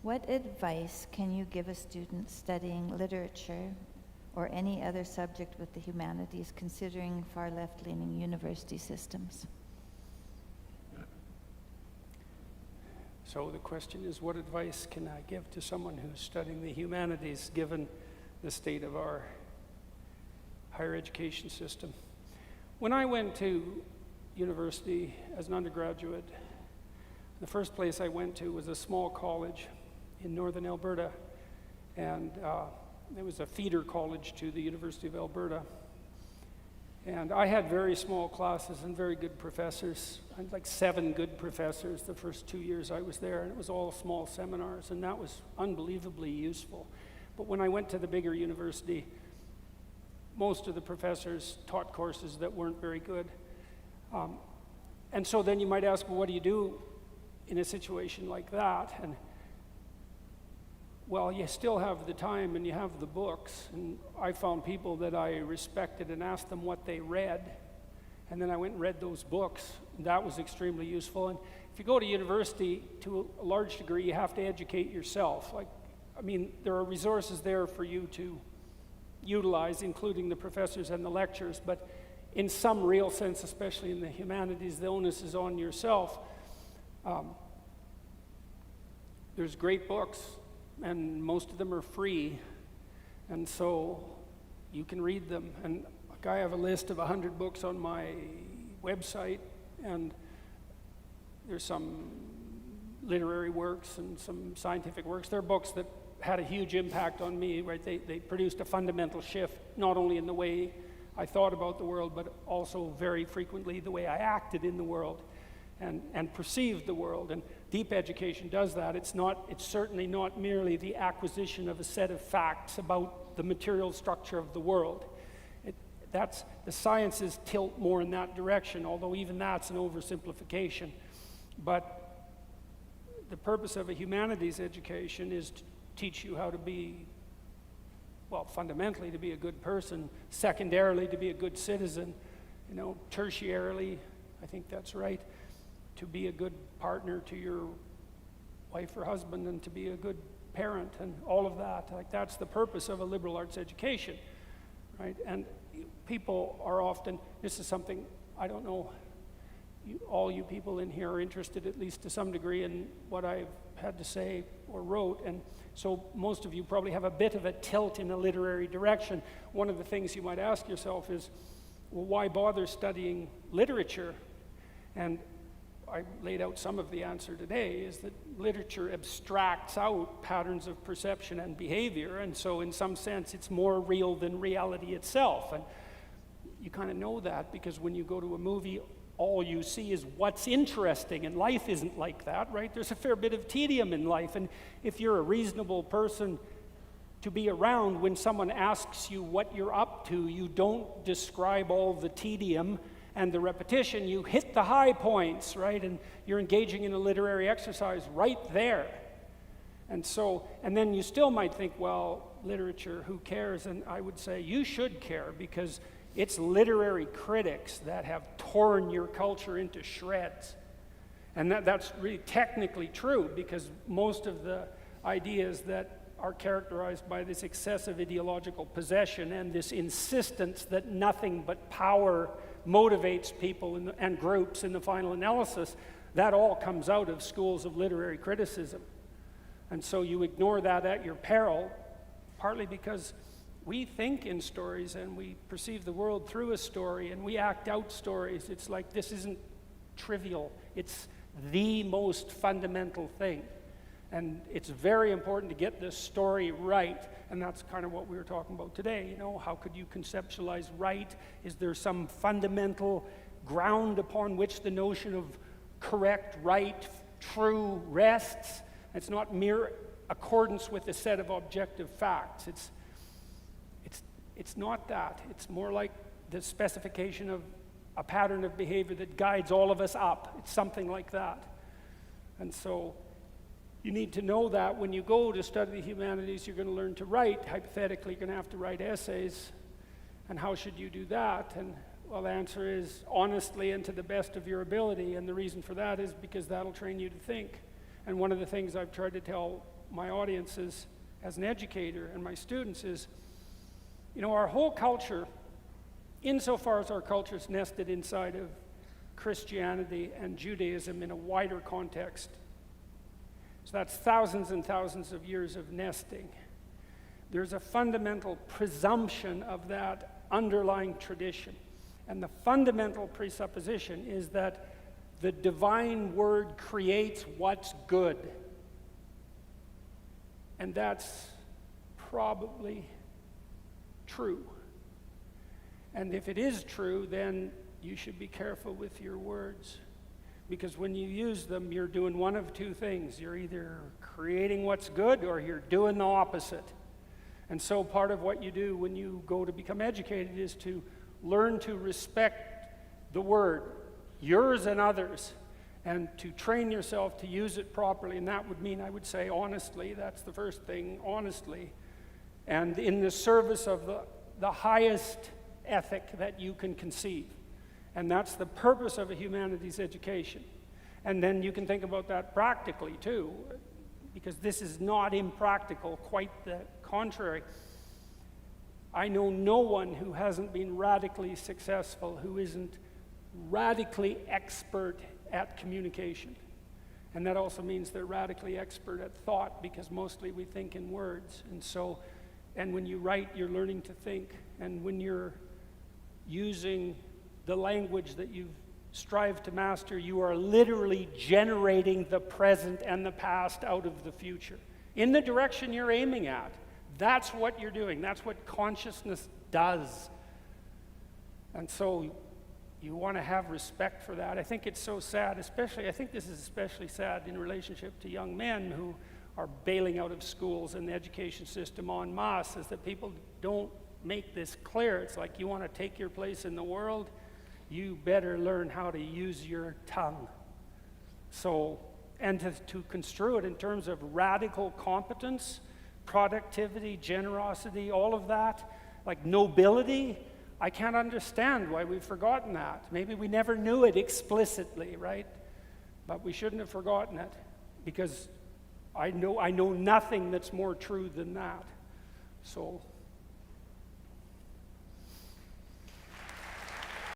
What advice can you give a student studying literature or any other subject with the humanities, considering far left-leaning university systems? So the question is, what advice can I give to someone who's studying the humanities, given the state of our higher education system? When I went to university as an undergraduate, the first place I went to was a small college in northern Alberta, and it was a feeder college to the University of Alberta. And I had very small classes and very good professors. I had like 7 good professors the first 2 years I was there, and it was all small seminars, and that was unbelievably useful. But when I went to the bigger university, most of the professors taught courses that weren't very good. And so then you might ask, well, what do you do in a situation like that? And well, you still have the time and you have the books, and I found people that I respected and asked them what they read, and then I went and read those books. That was extremely useful. And if you go to university, to a large degree, you have to educate yourself. There are resources there for you to utilize, including the professors and the lectures, but in some real sense, especially in the humanities, the onus is on yourself. There's great books, and most of them are free, and so you can read them. And I have a list of 100 books on my website, and there's some literary works and some scientific works. They're books that had a huge impact on me, right? They produced a fundamental shift, not only in the way I thought about the world, but also very frequently the way I acted in the world and perceived the world. And deep education does that. It's certainly not merely the acquisition of a set of facts about the material structure of the world. The sciences tilt more in that direction, although even that's an oversimplification. But the purpose of a humanities education is to teach you how to be, well, fundamentally to be a good person, secondarily to be a good citizen, tertiarily, I think that's right, to be a good partner to your wife or husband, and to be a good parent, and all of that. That's the purpose of a liberal arts education, right? And people are often, this is something, I don't know, all you people in here are interested, at least to some degree, in what I've had to say or wrote, and so most of you probably have a bit of a tilt in a literary direction. One of the things you might ask yourself is, well, why bother studying literature? And I laid out some of the answer today, is that literature abstracts out patterns of perception and behavior, and so in some sense it's more real than reality itself. And you kind of know that because when you go to a movie, all you see is what's interesting, and life isn't like that, right? There's a fair bit of tedium in life, and if you're a reasonable person to be around, when someone asks you what you're up to, you don't describe all the tedium and the repetition, you hit the high points, right? And you're engaging in a literary exercise right there. And then you still might think, well, literature, who cares? And I would say you should care, because it's literary critics that have torn your culture into shreds. And that's really technically true, because most of the ideas that are characterized by this excessive ideological possession and this insistence that nothing but power motivates people and groups in the final analysis, that all comes out of schools of literary criticism. And so you ignore that at your peril, partly because we think in stories and we perceive the world through a story and we act out stories. It's like, this isn't trivial. It's the most fundamental thing. And it's very important to get this story right, and that's kind of what we were talking about today. How could you conceptualize right? Is there some fundamental ground upon which the notion of correct, right, true rests? It's not mere accordance with a set of objective facts. It's not that. It's more like the specification of a pattern of behavior that guides all of us up. It's something like that. And so you need to know that when you go to study the humanities, you're going to learn to write. Hypothetically, you're going to have to write essays. And how should you do that? And, well, the answer is honestly and to the best of your ability. And the reason for that is because that'll train you to think. And one of the things I've tried to tell my audiences as an educator and my students is, you know, our whole culture, insofar as our culture is nested inside of Christianity and Judaism in a wider context, so that's thousands and thousands of years of nesting, there's a fundamental presumption of that underlying tradition. And the fundamental presupposition is that the divine word creates what's good. And that's probably true. And if it is true, then you should be careful with your words. Because when you use them, you're doing one of two things. You're either creating what's good or you're doing the opposite. And so part of what you do when you go to become educated is to learn to respect the word, yours and others, and to train yourself to use it properly. And that would mean, I would say, honestly. That's the first thing, honestly. And in the service of the highest ethic that you can conceive. And that's the purpose of a humanities education. And then you can think about that practically too, because this is not impractical, quite the contrary. I know no one who hasn't been radically successful who isn't radically expert at communication. And that also means they're radically expert at thought, because mostly we think in words. And when you write, you're learning to think. And when you're using the language that you've strived to master, you are literally generating the present and the past out of the future in the direction you're aiming at. That's what you're doing. That's what consciousness does. And so you want to have respect for that. I think it's so sad, I think this is especially sad in relationship to young men who are bailing out of schools and the education system en masse, is that people don't make this clear. It's like, you want to take your place in the world, you better learn how to use your tongue. So, and to construe it in terms of radical competence, productivity, generosity, all of that, like nobility, I can't understand why we've forgotten that. Maybe we never knew it explicitly, right? But we shouldn't have forgotten it, because I know nothing that's more true than that. So